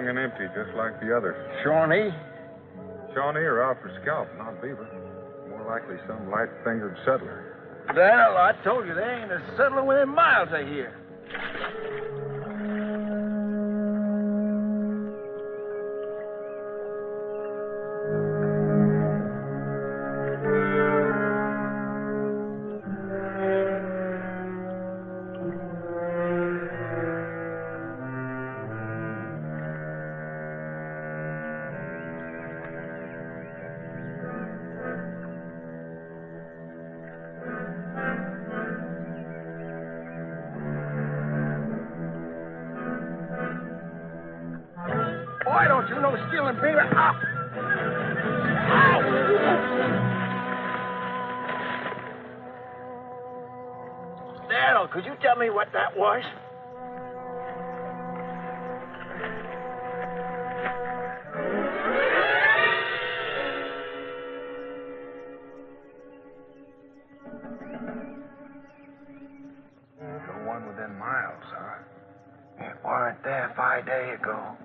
young and empty, just like the others. Shawnee? Shawnee are out for scalp, not beaver. More likely some light-fingered settler. Well, I told you, there ain't a settler within miles of here. Boy, don't you know stealing beaver? Ow! Ow! Daniel, could you tell me what that was? No one within miles, huh? It weren't there 5 days ago.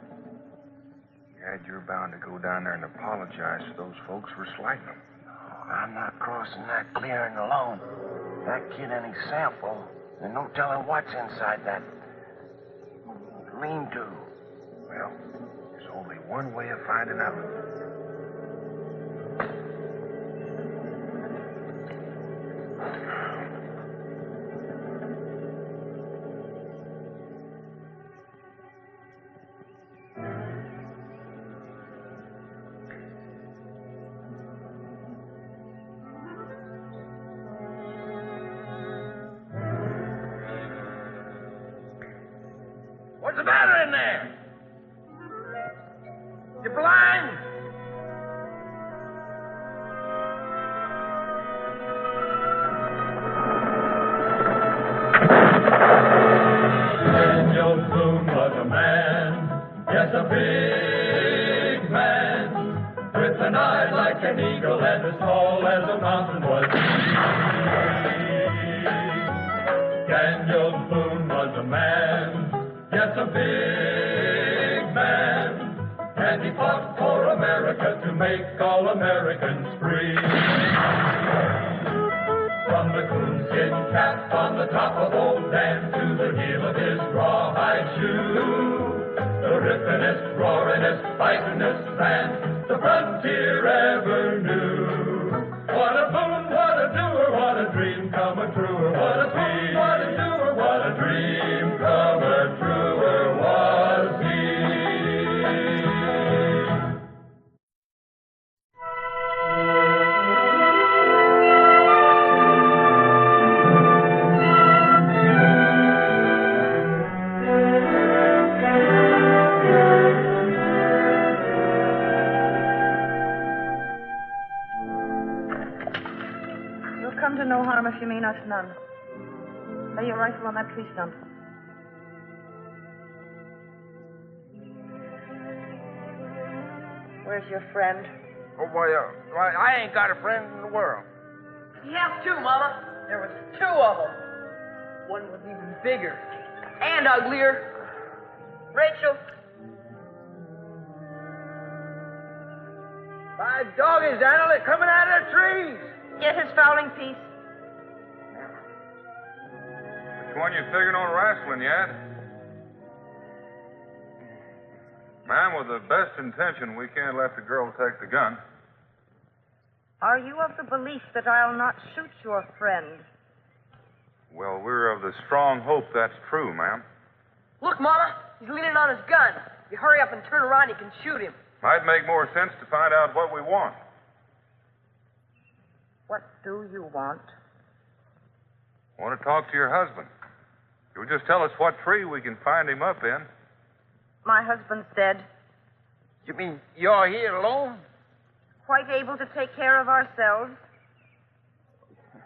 Dad, you're bound to go down there and apologize to those folks for slighting them. No, I'm not crossing that clearing alone. That kid any sample, and no telling what's inside that lean-to. Well, there's only one way of finding out. What's the matter in there? You blind? Daniel Boone was a man, yes, a big man, with an eye like an eagle and as tall as a mountain was he. Daniel Boone was a man, yes, a big man, and he fought for America to make all Americans free. From the coonskin cap on the top of old Dan to the heel of his rawhide shoe, the rippinest, roaringest, fightingest man the frontier ever knew. What a boon, what a doer, what a dream come a truer, what a boon, what a doer, what a dream come a truer was he. You'll come to no harm if you mean us none. Lay your rifle on that tree stump. Where's your friend? Oh, boy, I ain't got a friend in the world. He has two, Mama. There was two of them. One was even bigger and uglier. Rachel. By doggies, Daniel, they're coming out of the trees. Get his fowling piece. Which one you figuring on wrestling, Yad? Ma'am, with the best intention, we can't let the girl take the gun. Are you of the belief that I'll not shoot your friend? Well, we're of the strong hope that's true, ma'am. Look, Mama. He's leaning on his gun. If you hurry up and turn around, you can shoot him. Might make more sense to find out what we want. What do you want? I want to talk to your husband. You'll just tell us what tree we can find him up in. My husband's dead. You mean you're here alone? Quite able to take care of ourselves.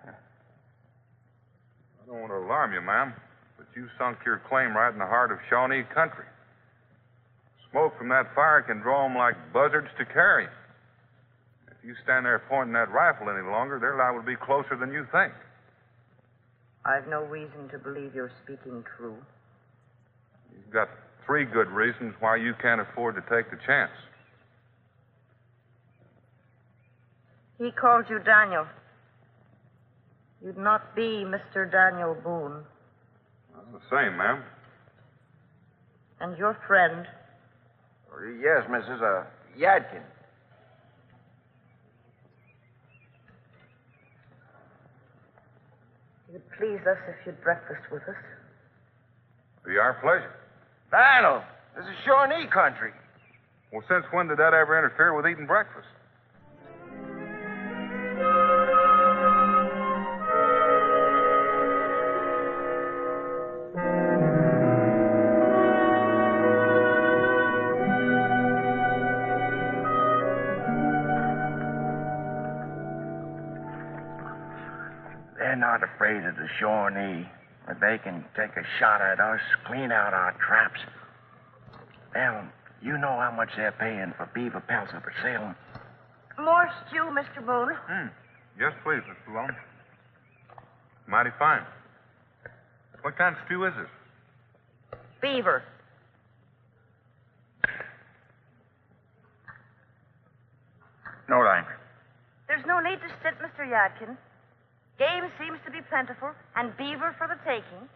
I don't want to alarm you, ma'am, but you sunk your claim right in the heart of Shawnee country. Smoke from that fire can draw 'em like buzzards to carrion. If you stand there pointing that rifle any longer, they're liable to be closer than you think. I've no reason to believe you're speaking true. You've got 3 good reasons why you can't afford to take the chance. He called you Daniel. You'd not be Mr. Daniel Boone. That's the same, ma'am. And your friend. Yes, Mrs. Yadkin. It would please us if you'd breakfast with us. Be our pleasure. Daniel, this is Shawnee country. Well, since when did that ever interfere with eating breakfast? They're not afraid of the Shawnee. But they can take a shot at us, clean out our traps. Well, you know how much they're paying for beaver pelts up at Salem. More stew, Mr. Boone. Yes, please, Miss Fluellen. Mighty fine. What kind of stew is this? Beaver. No, thanks. There's no need to stint, Mr. Yadkin. Game seems to be plentiful, and beaver for the taking.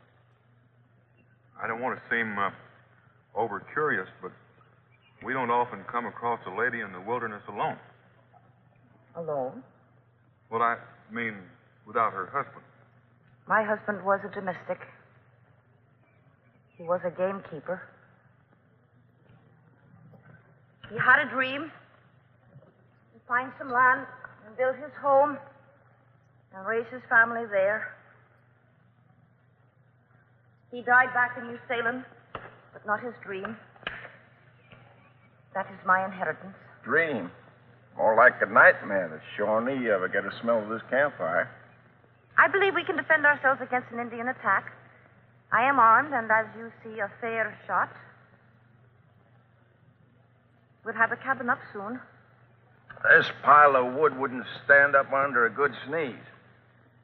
I don't want to seem over-curious, but we don't often come across a lady in the wilderness alone. Alone? Well, I mean, without her husband. My husband was a domestic. He was a gamekeeper. He had a dream to find some land and build his home and raise his family there. He died back in New Salem, but not his dream. That is my inheritance. Dream. More like a nightmare. The Shawnee ever get a smell of this campfire. I believe we can defend ourselves against an Indian attack. I am armed, and as you see, a fair shot. We'll have a cabin up soon. This pile of wood wouldn't stand up under a good sneeze.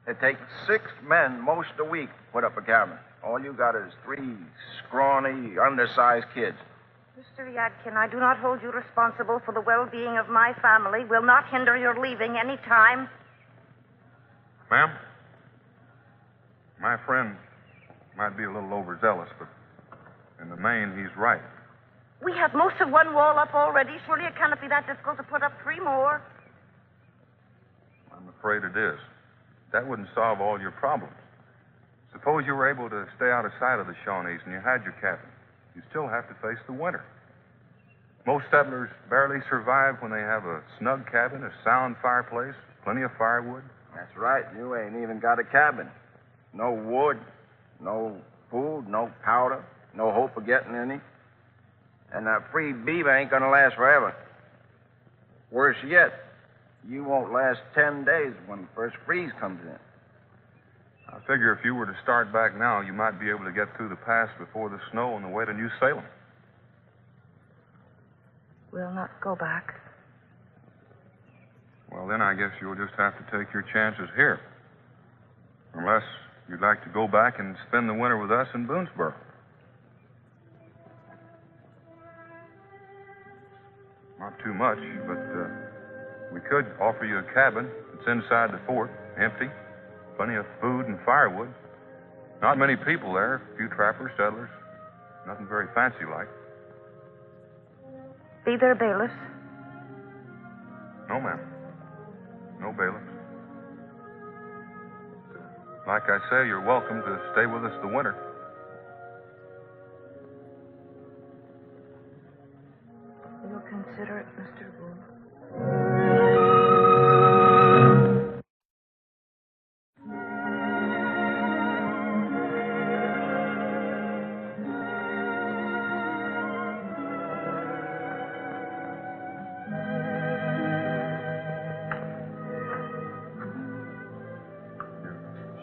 It takes 6 men most a week to put up a cabin. All you got is 3 scrawny, undersized kids. Mr. Yadkin, I do not hold you responsible for the well-being of my family. Will not hinder your leaving any time. Ma'am, my friend might be a little overzealous, but in the main, he's right. We have most of one wall up already. Surely it cannot be that difficult to put up 3 more. I'm afraid it is. That wouldn't solve all your problems. Suppose you were able to stay out of sight of the Shawnees and you had your cabin. You still have to face the winter. Most settlers barely survive when they have a snug cabin, a sound fireplace, plenty of firewood. That's right. You ain't even got a cabin. No wood, no food, no powder, no hope of getting any. And that free beaver ain't gonna last forever. Worse yet, you won't last 10 days when the first freeze comes in. I figure if you were to start back now, you might be able to get through the pass before the snow on the way to New Salem. We'll not go back. Well, then I guess you'll just have to take your chances here. Unless you'd like to go back and spend the winter with us in Boonesboro. Not too much, but we could offer you a cabin. It's inside the fort, empty. Plenty of food and firewood. Not many people there. A few trappers, settlers. Nothing very fancy like. Be there bailiffs? No, ma'am. No bailiffs. Like I say, you're welcome to stay with us the winter. We'll consider it, Mr. Boone.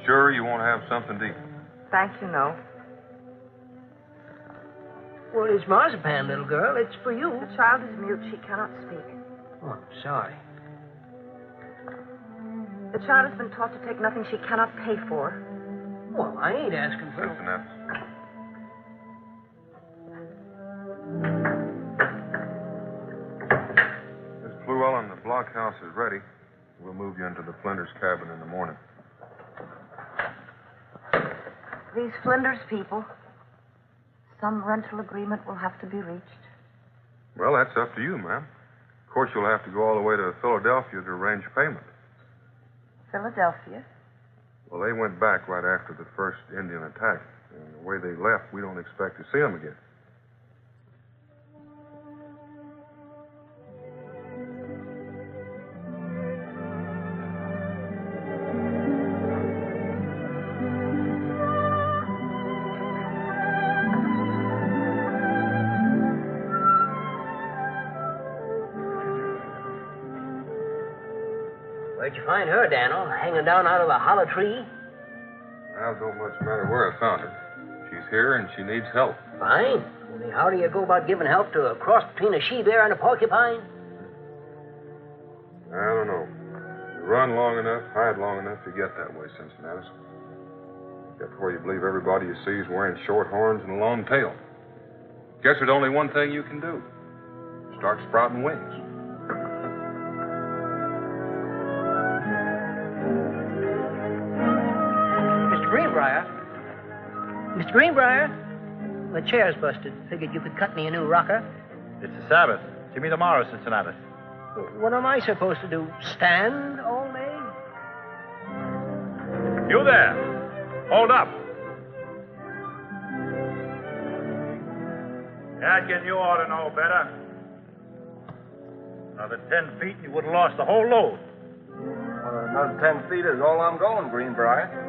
Sure you won't have something to eat? Thank you, no. Well, it's marzipan, little girl. It's for you. The child is mute. She cannot speak. Oh, I'm sorry. The child has been taught to take nothing she cannot pay for. Well, I ain't asking for... Cincinnati. house is ready. We'll move you into the Flinders cabin in the morning. These Flinders people, some rental agreement will have to be reached. Well, that's up to you, ma'am. Of course, you'll have to go all the way to Philadelphia to arrange payment. Philadelphia? Well, they went back right after the first Indian attack. And the way they left, we don't expect to see them again. Where'd you find her, Daniel? Hanging down out of the hollow tree? Well, it don't much matter where I found her. She's here and she needs help. Fine. Only how do you go about giving help to a cross between a she-bear and a porcupine? I don't know. You run long enough, hide long enough, you get that way, Cincinnati. Except where you believe everybody you see is wearing short horns and a long tail. Guess there's only one thing you can do. Start sprouting wings. Mr. Greenbrier, the chair's busted. Figured you could cut me a new rocker. It's the Sabbath. See me tomorrow, Cincinnati. What am I supposed to do? Stand all day? You there. Hold up. Adkin, you ought to know better. Another 10 feet and you would have lost the whole load. Well, another 10 feet is all I'm going, Greenbrier.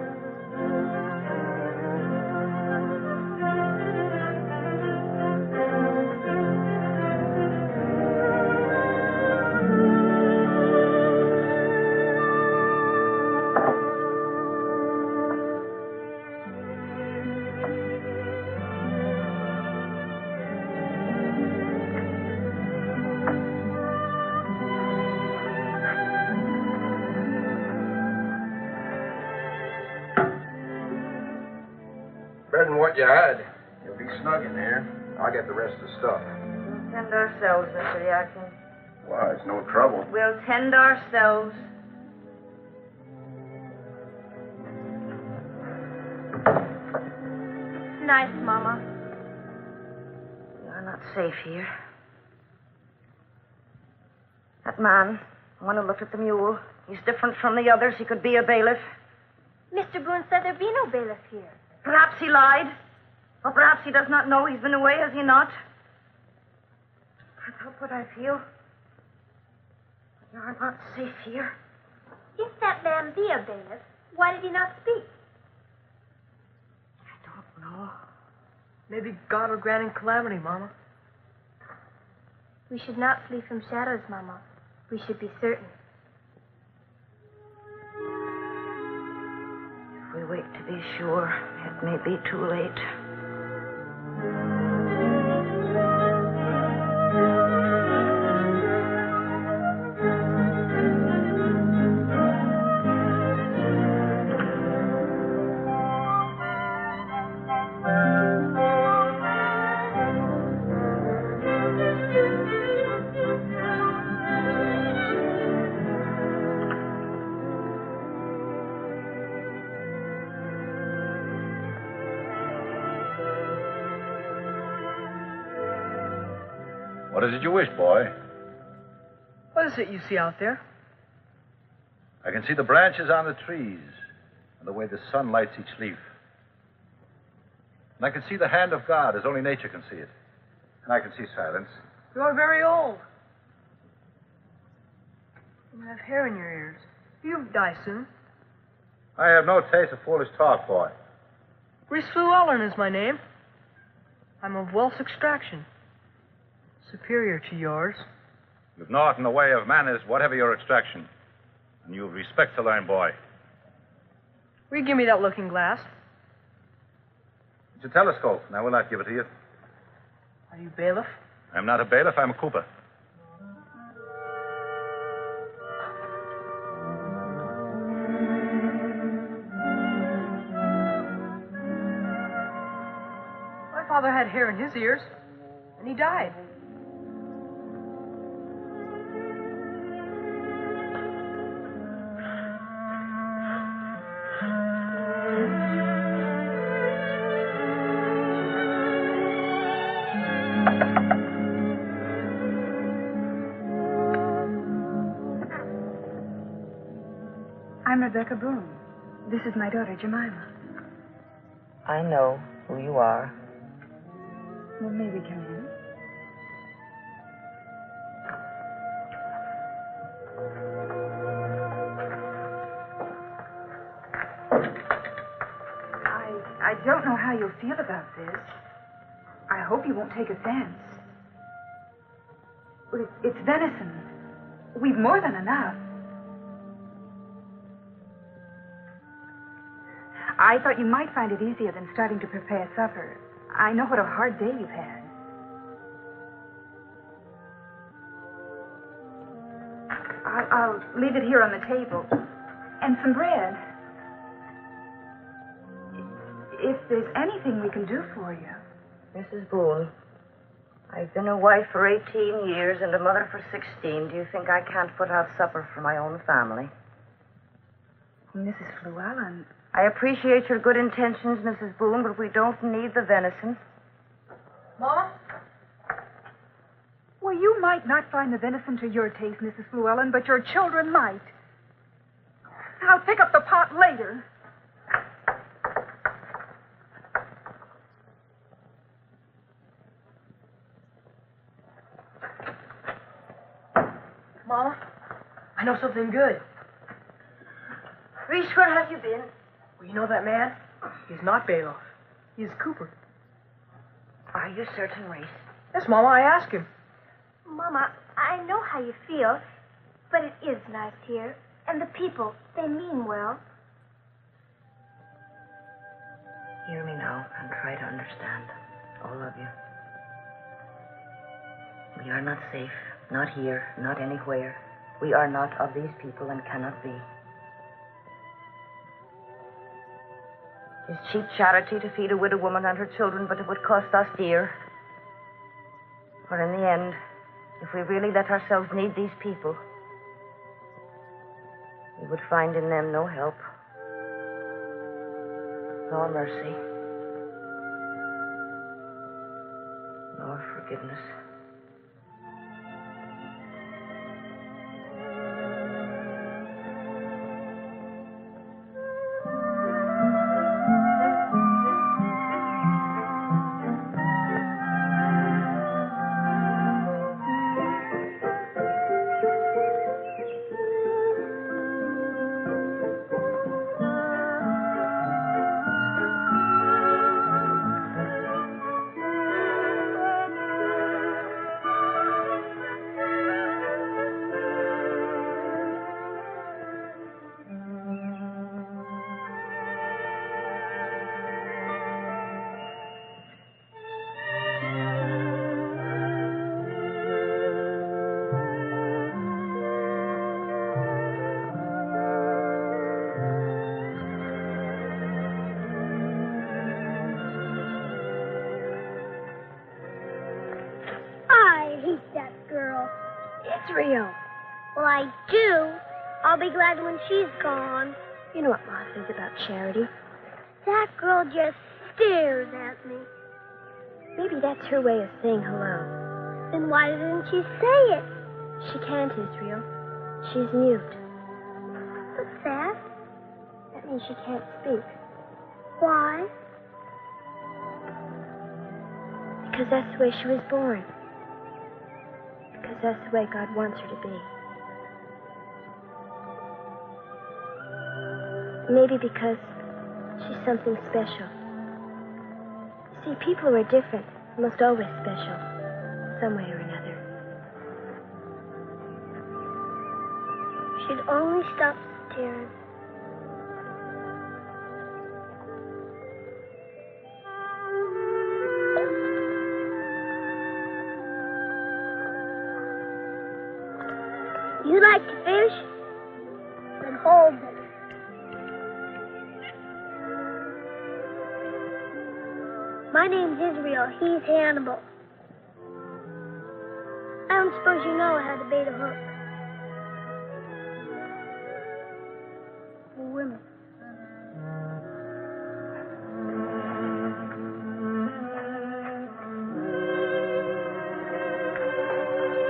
Better than what you had. You'll be snug in here. I'll get the rest of the stuff. We'll tend ourselves, Mr. Yakin. Why, it's no trouble. We'll tend ourselves. Nice, Mama. You're not safe here. That man, the one who looked at the mule, he's different from the others. He could be a bailiff. Mr. Boone said there'd be no bailiff here. Perhaps he lied. Or perhaps he does not know he's been away, has he not? Can't help what I feel. You're not safe here. If that man be a bailiff, why did he not speak? I don't know. Maybe God will grant him calamity, Mama. We should not flee from shadows, Mama. We should be certain. If we wait to be sure, it may be too late. What is it you wish, boy? What is it you see out there? I can see the branches on the trees and the way the sun lights each leaf. And I can see the hand of God as only nature can see it. And I can see silence. You're very old. You have hair in your ears. You'll die soon. I have no taste of foolish talk, boy. Reese Fluellen is my name. I'm of Welsh extraction. Superior to yours. You've naught in the way of manners, whatever your extraction. And you've respect to learn, boy. Will you give me that looking glass? It's a telescope, and I will not give it to you. Are you bailiff? I'm not a bailiff, I'm a cooper. My father had hair in his ears, and he died. I'm Rebecca Boone. This is my daughter, Jemima. I know who you are. Well, may we come in? I don't know how you'll feel about this. I hope you won't take offense. It's venison. We've more than enough. I thought you might find it easier than starting to prepare supper. I know what a hard day you've had. I'll leave it here on the table. And some bread. If there's anything we can do for you. Mrs. Boone, I've been a wife for 18 years and a mother for 16. Do you think I can't put out supper for my own family? Mrs. Fluellen. I appreciate your good intentions, Mrs. Boone, but we don't need the venison. Mama? Well, you might not find the venison to your taste, Mrs. Fluellen, but your children might. I'll pick up the pot later. Mama, I know something good. Reese, where have you been? Well, you know that man? He's not Bailoff. He's Cooper. Are you certain, Reese? Yes, Mama, I asked him. Mama, I know how you feel, but it is nice here. And the people, they mean well. Hear me now and try to understand, all of you. We are not safe, not here, not anywhere. We are not of these people and cannot be. It's cheap charity to feed a widow woman and her children, but it would cost us dear. For in the end, if we really let ourselves need these people, we would find in them no help, nor mercy, nor forgiveness. Israel. Well, I do. I'll be glad when she's gone. You know what Ma says about Charity. That girl just stares at me. Maybe that's her way of saying hello. Then why didn't she say it? She can't, Israel. She's mute. What's that? That means she can't speak. Why? Because that's the way she was born. Because that's the way God wants her to be. Maybe because she's something special. See, people who are different are almost always special, some way or another. She'd only stop staring. You like to fish? Then hold it. My name's Israel. He's Hannibal. I don't suppose you know how to bait a hook. Women.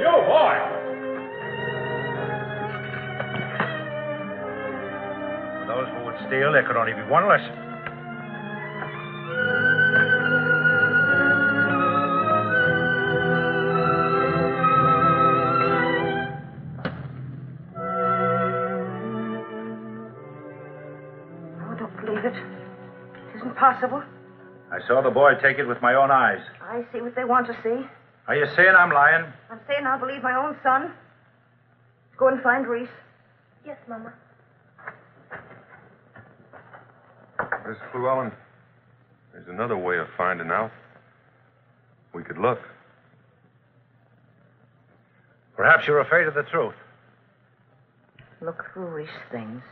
You boy! steal, there could only be one lesson. No, I don't believe it. It isn't possible. I saw the boy take it with my own eyes. I see what they want to see. Are you saying I'm lying? I'm saying I'll believe my own son. Go and find Reese. Yes, Mama. Miss Fluellen, there's another way of finding out. We could look. Perhaps you're afraid of the truth. Look for Reese things.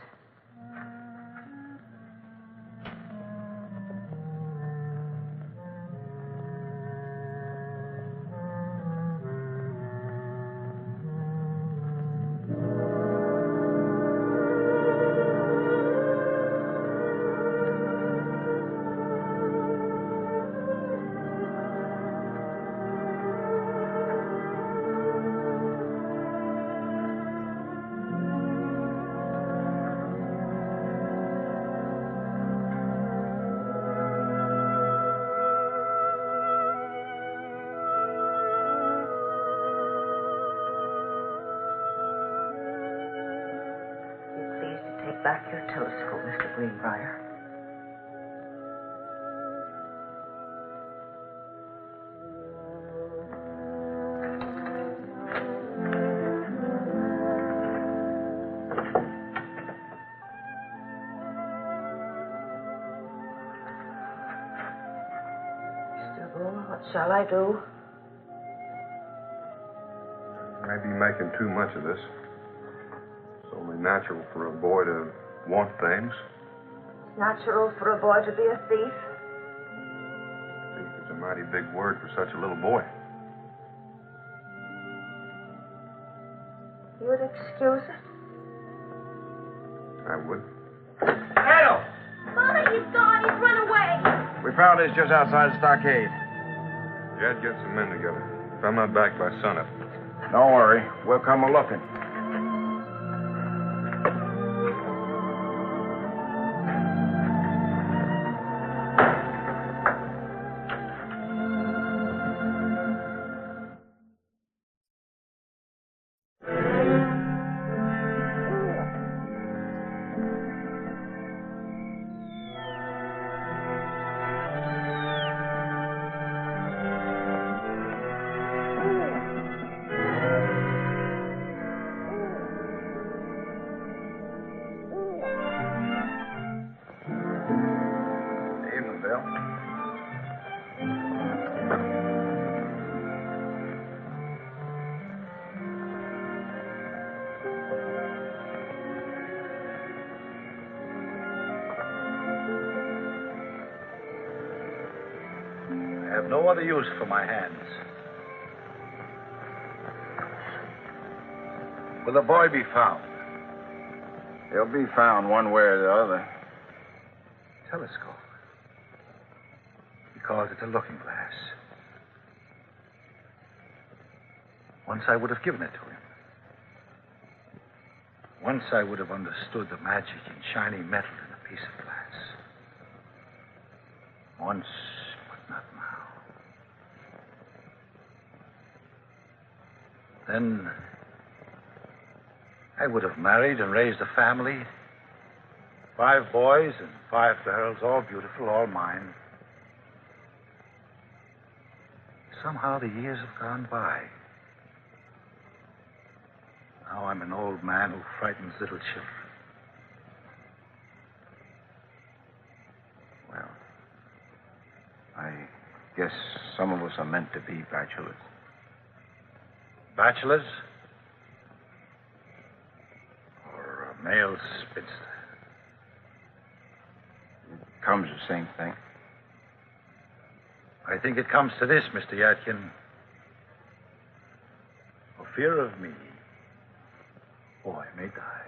Back your telescope, Mr. Greenbrier. Mr. Boone, what shall I do? Maybe making too much of this. It's only natural for a boy to want things. It's natural for a boy to be a thief. Thief is a mighty big word for such a little boy. You would excuse it? I would. Hello! Father, he's gone. He's run away. We found this just outside the stockade. Jed, get some men together. If I'm not back by sunup. Don't worry. We'll come a-looking. I have no other use for my hands. Will the boy be found? He'll be found one way or the other. Telescope. Because it's a looking glass. Once I would have given it to him. Once I would have understood the magic in shiny metal in a piece of glass. Once, but not now. Then I would have married and raised a family. 5 boys and 5 girls, all beautiful, all mine. Somehow the years have gone by. Now I'm an old man who frightens little children. Well, I guess some of us are meant to be bachelors. Bachelors? Or a male spinster? It comes the same thing. I think it comes to this, Mr. Yatkin. For fear of me, boy may die.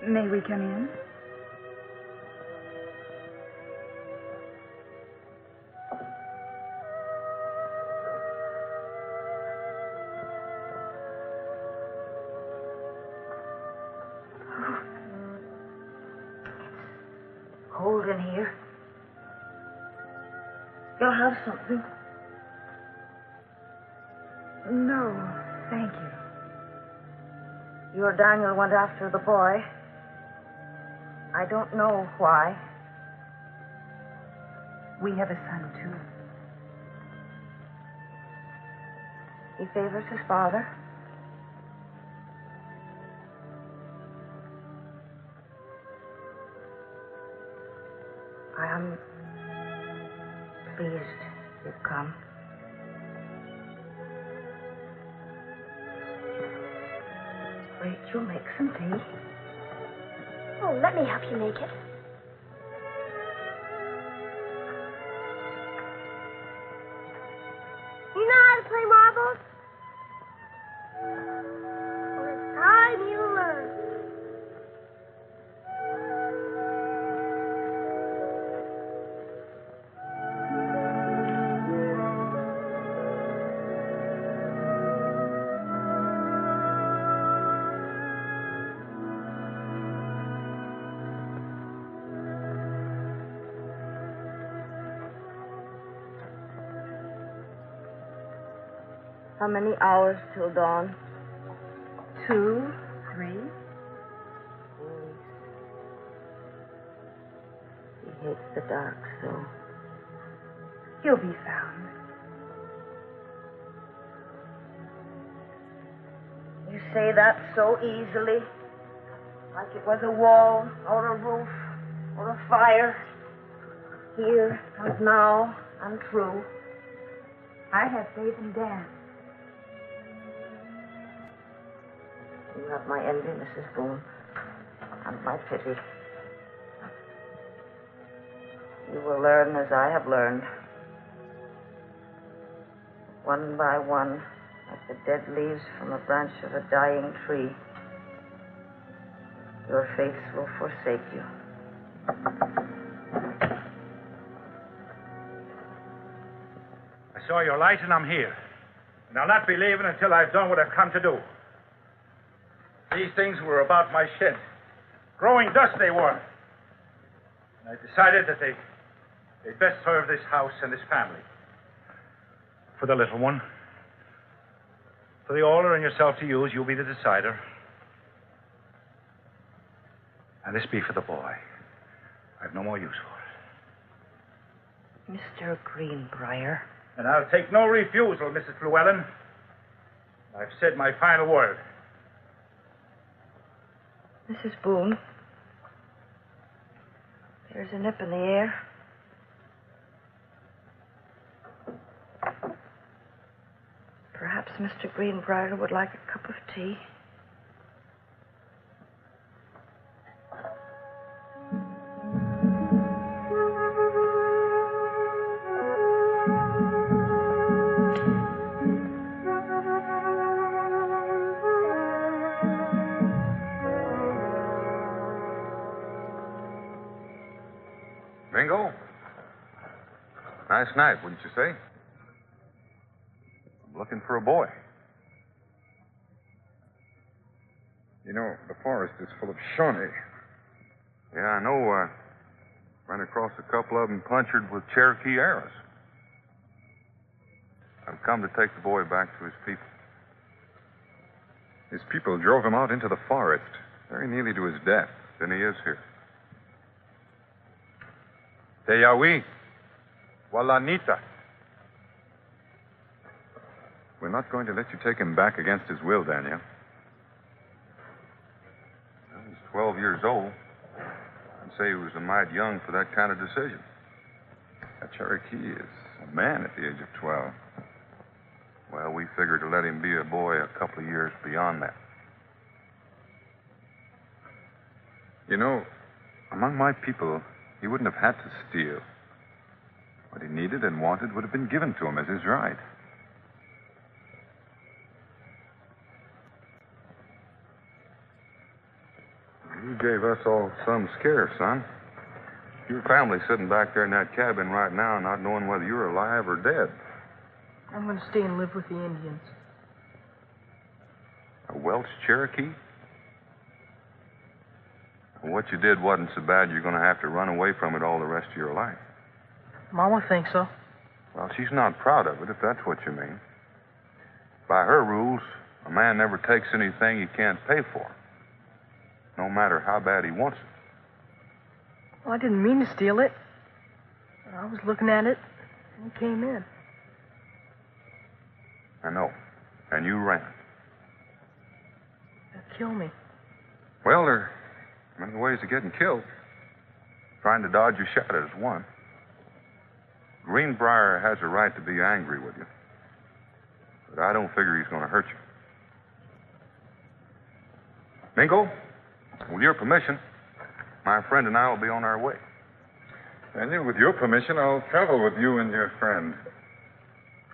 May we come in? Cold in here. You'll have something. No, thank you. Your Daniel went after the boy. I don't know why. We have a son, too. He favors his father. I am pleased you've come. Rachel, make some tea. Oh, let me help you make it. You know how to play marbles? Well, it's time you learn. How many hours till dawn? 2, 3. He hates the dark so. He'll be found. You say that so easily. Like it was a wall, or a roof, or a fire. Here and now and true. I have faith in Dan. You have my envy, Mrs. Boone, and my pity. You will learn as I have learned. One by one, like the dead leaves from a branch of a dying tree, your faiths will forsake you. I saw your light and I'm here. And I'll not be leaving until I've done what I've come to do. These things were about my shed. Growing dust they were. And I decided that they'd best serve this house and this family. For the little one. For the older and yourself to use, you'll be the decider. And this be for the boy. I've no more use for it. Mr. Greenbrier. And I'll take no refusal, Mrs. Fluellen. I've said my final word. Mrs. Boone, there's a nip in the air. Perhaps Mr. Greenbrier would like a cup of tea. Bingo. Nice night, wouldn't you say? I'm looking for a boy. You know, the forest is full of Shawnee. Yeah, I know. Ran across a couple of them punctured with Cherokee arrows. I've come to take the boy back to his people. His people drove him out into the forest, very nearly to his death. Then he is here. Teyawi. Walanita. We're not going to let you take him back against his will, Daniel. Well, he's 12 years old. I'd say he was a mite young for that kind of decision. That Cherokee is a man at the age of 12. Well, we figured to let him be a boy a couple of years beyond that. You know, among my people, he wouldn't have had to steal. What he needed and wanted would have been given to him as his right. You gave us all some scare, son. Your family's sitting back there in that cabin right now not knowing whether you're alive or dead. I'm going to stay and live with the Indians. A Welsh Cherokee? What you did wasn't so bad you're going to have to run away from it all the rest of your life. Mama thinks so. Well, she's not proud of it, if that's what you mean. By her rules, a man never takes anything he can't pay for, no matter how bad he wants it. Well, I didn't mean to steal it. I was looking at it, and he came in. I know. And you ran. They'll kill me. Well, there are many ways of getting killed. Trying to dodge a shot is one. Greenbrier has a right to be angry with you. But I don't figure he's going to hurt you. Mingo, with your permission, my friend and I will be on our way. Daniel, with your permission, I'll travel with you and your friend.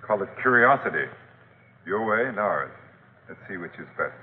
Call it curiosity. Your way and ours. Let's see which is best.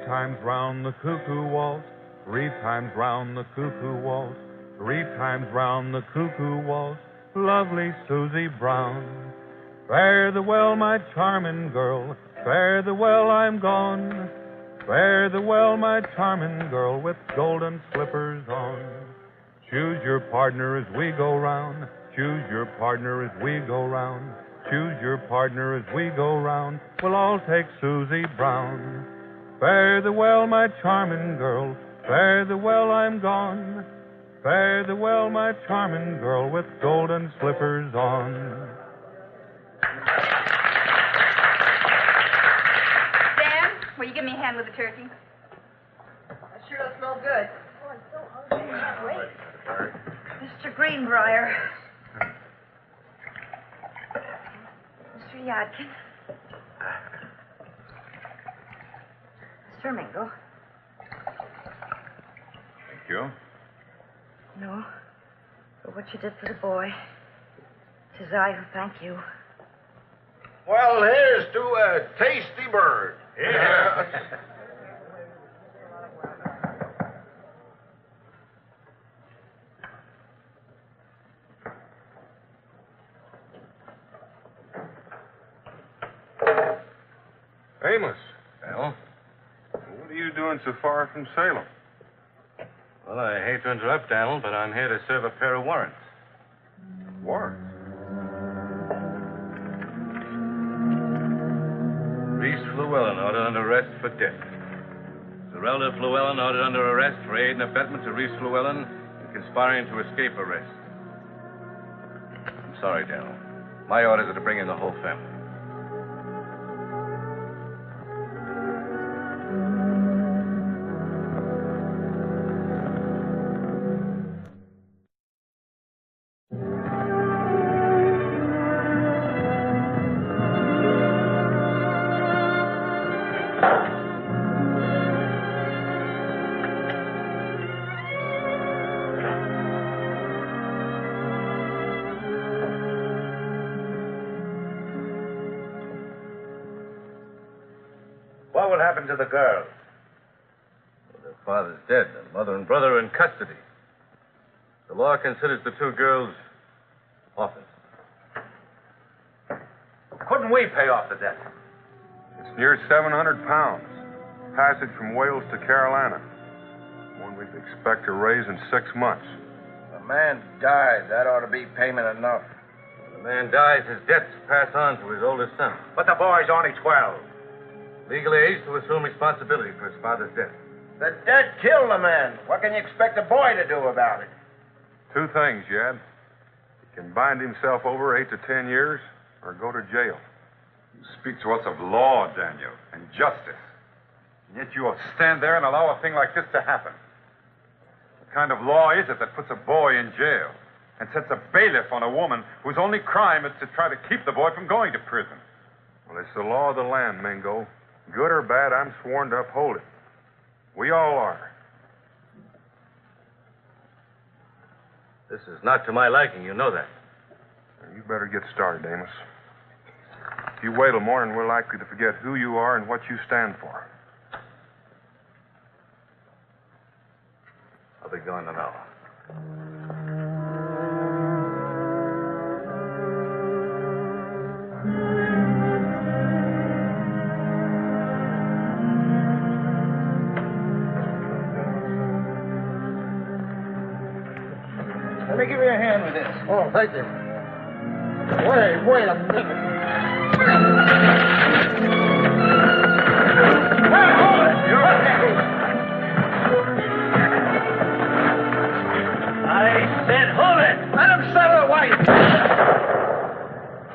Times round the cuckoo waltz, 3 times round the cuckoo waltz, 3 times round the cuckoo waltz, lovely Susie Brown. Fare thee well, my charming girl, fare thee well, I'm gone. Fare thee well, my charming girl, with golden slippers on. Choose your partner as we go round, choose your partner as we go round, choose your partner as we go round, we'll all take Susie Brown. Fare thee well, my charming girl, fare thee well, I'm gone. Fare thee well, my charming girl, with golden slippers on. Dan, will you give me a hand with the turkey? That sure does smell good. Oh, I'm so hungry. I can't wait. Mr. Greenbrier. Mr. Yadkin. Mr. Mingo. Thank you. No. For what you did for the boy. 'Tis I who thank you. Well, here's to a tasty bird. Yeah. Amos, Well? what are you doing so far from Salem? Well, I hate to interrupt, Daniel, but I'm here to serve a pair of warrants. Warrants? Reese Fluellen ordered under arrest for debt. Zerelda Fluellen ordered under arrest for aid and abetment to Reese Fluellen in conspiring to escape arrest. I'm sorry, Daniel. My orders are to bring in the whole family. What will happen to the girls? Well, their father's dead. Their mother and brother are in custody. The law considers the two girls orphans. Couldn't we pay off the debt? It's near 700 pounds. Passage from Wales to Carolina. One we expect to raise in 6 months. The man died. That ought to be payment enough. When the man dies, his debts pass on to his oldest son. But the boy's only 12. Legally aged to assume responsibility for his father's death. The debt killed the man. What can you expect a boy to do about it? 2 things, Yad. He can bind himself over 8 to 10 years or go to jail. You speak to us of law, Daniel, and justice. And yet you will stand there and allow a thing like this to happen. What kind of law is it that puts a boy in jail and sets a bailiff on a woman whose only crime is to try to keep the boy from going to prison? Well, it's the law of the land, Mingo. Good or bad, I'm sworn to uphold it. We all are. This is not to my liking, you know that. You better get started, Amos. If you wait till morning, we're likely to forget who you are and what you stand for. I'll be going in an hour. Let me give you a hand with this. Oh, thank you. Wait a minute. I said hold it! Let him settle away.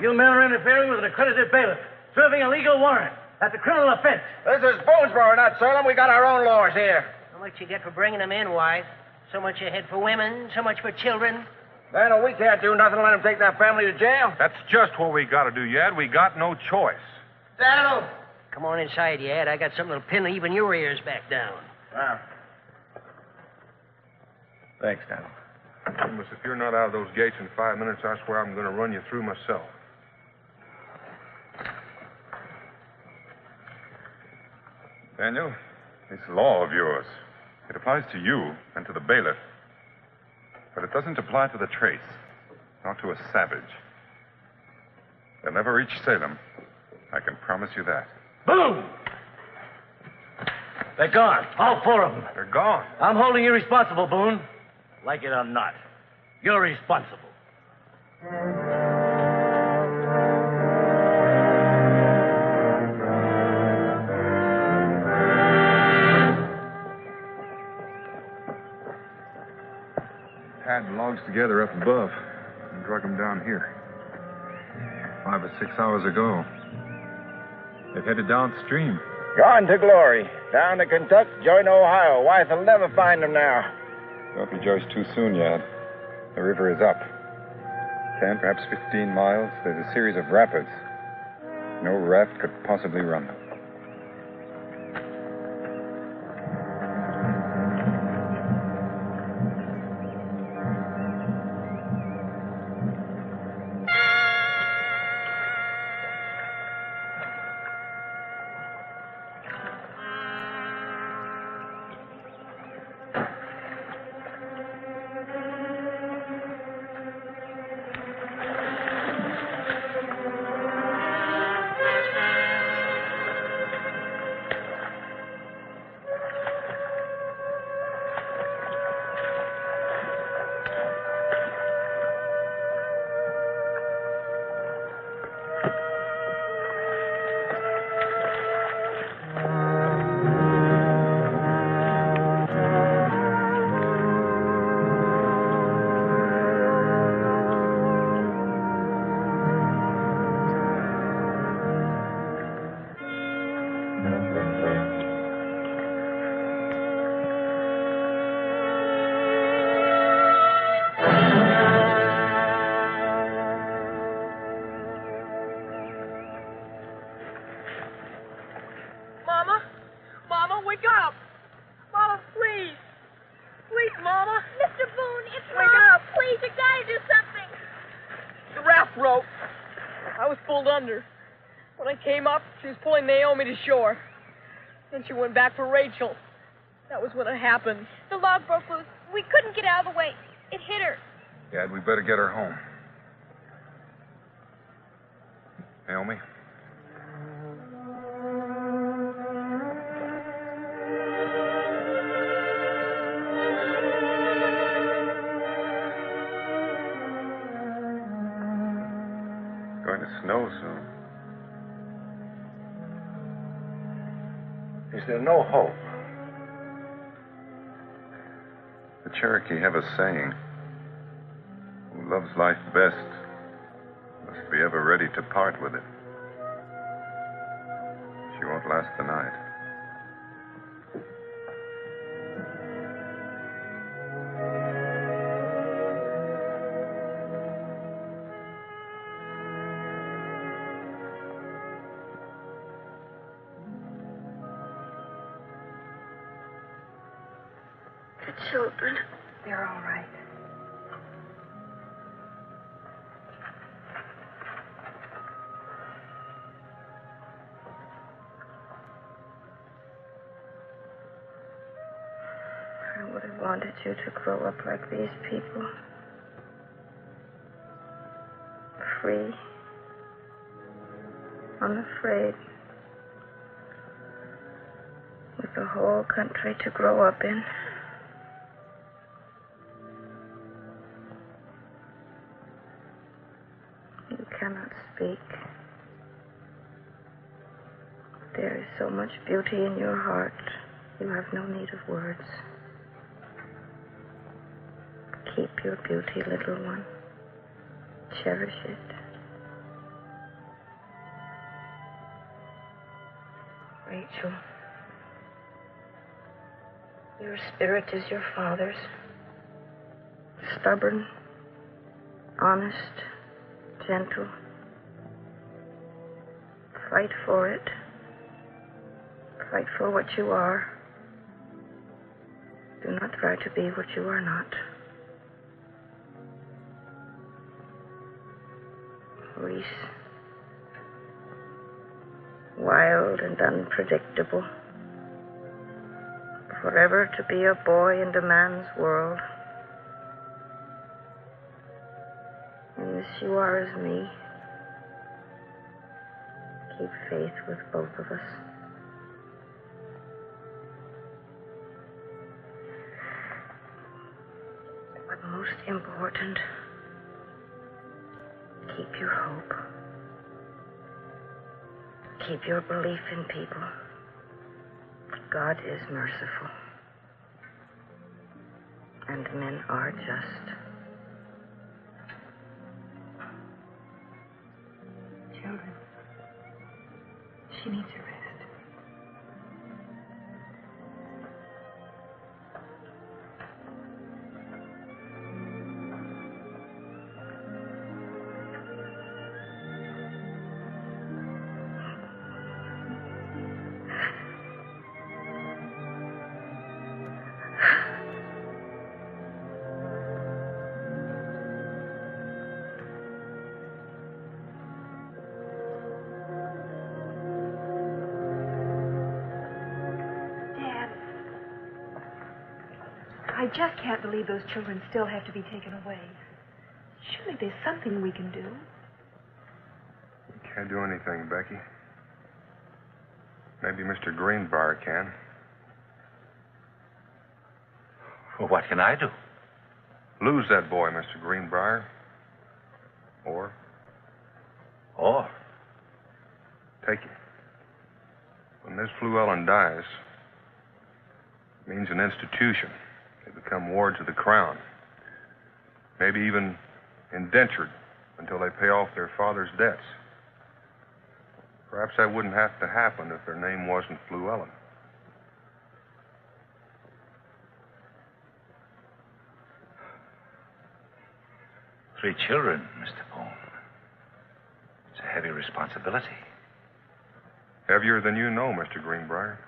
You men are interfering with an accredited bailiff, serving a legal warrant. That's a criminal offense. This is Boonesboro, not Salem. We got our own laws here. How much you get for bringing them in, wife? So much a head for women, so much for children. Daniel, we can't do nothing. Let him take that family to jail. That's just what we got to do, Yad. We got no choice. Daniel! Come on inside, Yad. I got something that'll pin even your ears back down. Wow. Thanks, Daniel. Amos, if you're not out of those gates in 5 minutes, I swear I'm going to run you through myself. Daniel, this law of yours, it applies to you and to the bailiff. But it doesn't apply to the trace, not to a savage. They'll never reach Salem. I can promise you that. Boom! They're gone. All 4 of them. They're gone. I'm holding you responsible, Boone. Like it or not. You're responsible. Had logs together up above and drug them down here. 5 or 6 hours ago. They've headed downstream. Gone to glory. Down to Kentucky, join Ohio. Wife will never find them now. Don't rejoice too soon, Yad. The river is up. 10, perhaps 15 miles. There's a series of rapids. No raft could possibly run them. To shore. Then she went back for Rachel. That was when it happened. The log broke loose. We couldn't get out of the way. It hit her. Gad, we better get her home. Naomi? Going to snow soon. Is there no hope? The Cherokee have a saying. Who loves life best must be ever ready to part with it. She won't last the night. The children, they're all right. I would have wanted you to grow up like these people. Free. Unafraid. With the whole country to grow up in. You cannot speak. There is so much beauty in your heart. You have no need of words. Keep your beauty, little one. Cherish it. Rachel, your spirit is your father's. Stubborn, honest, gentle. Fight for it. Fight for what you are. Do not try to be what you are not. Reese. Wild and unpredictable. Forever to be a boy in a man's world. In this you are as me. Keep faith with both of us. But most important, keep your hope. Keep your belief in people. God is merciful. And men are just. Children, she needs a rest. I just can't believe those children still have to be taken away. Surely there's something we can do. You can't do anything, Becky. Maybe Mr. Greenbrier can. Well, what can I do? Lose that boy, Mr. Greenbrier. Or take him. When Miss Fluellen dies, it means an institution. They become wards of the crown. Maybe even indentured until they pay off their father's debts. Perhaps that wouldn't have to happen if their name wasn't Fluellen. Three children, Mr. Boone. It's a heavy responsibility. Heavier than you know, Mr. Greenbrier.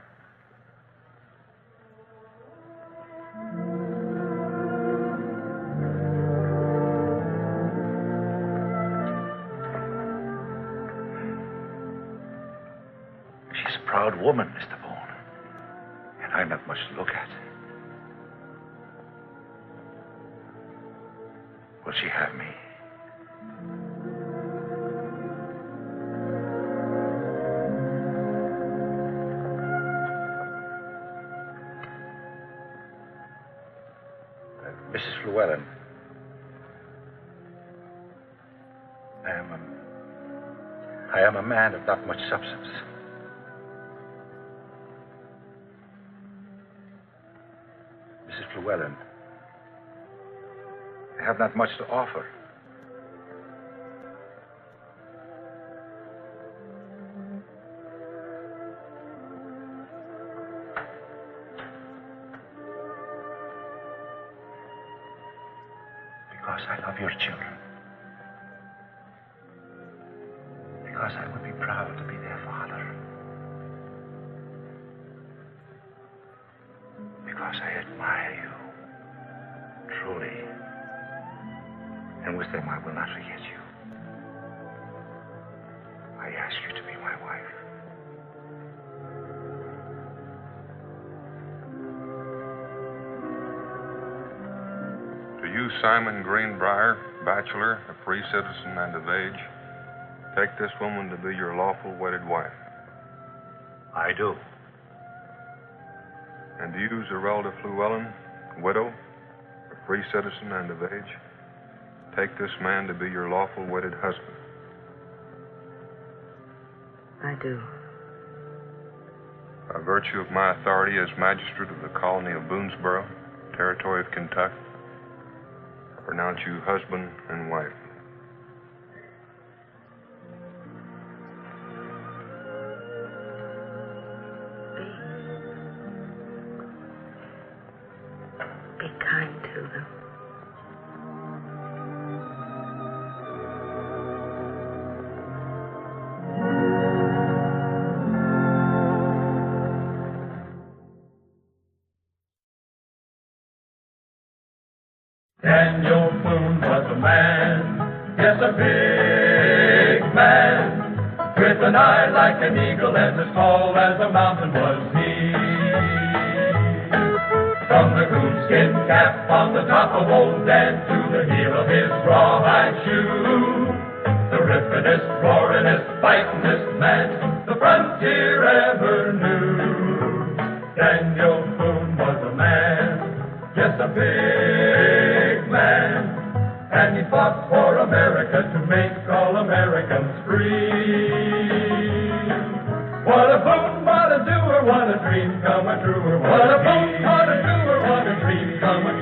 She's a proud woman, Mr. Boone. And I'm not much to look at. will she have me? Mrs. Fluellen, I am a man of not much substance. Mrs. Fluellen, I have not much to offer. Because I love your children. Because I would be proud to be their father. Because I admire you, truly. And with them, I will not forget you. I ask you to be my wife. To you, Simon Greenbrier, bachelor, a free citizen, and of age, take this woman to be your lawful wedded wife. I do. And to you, Zerelda Fluellen, widow, a free citizen, and of age, take this man to be your lawful wedded husband. I do. By virtue of my authority as magistrate of the colony of Boonesboro, territory of Kentucky, I pronounce you husband and wife. Be kind to them. Daniel Boone was a man, yes, a big man, with an eye like an eagle and as tall as a mountain was he. From the coonskin cap on the top of old Dan to the heel of his rawhide shoe, the rippenest, roaringest, fightingest man the frontier ever knew. Daniel Boone was a man, yes, a big man, and he fought for America to make all Americans free. What a boon, what a doer, what a dream come a truer. What a boon, what a doer, what a dream come a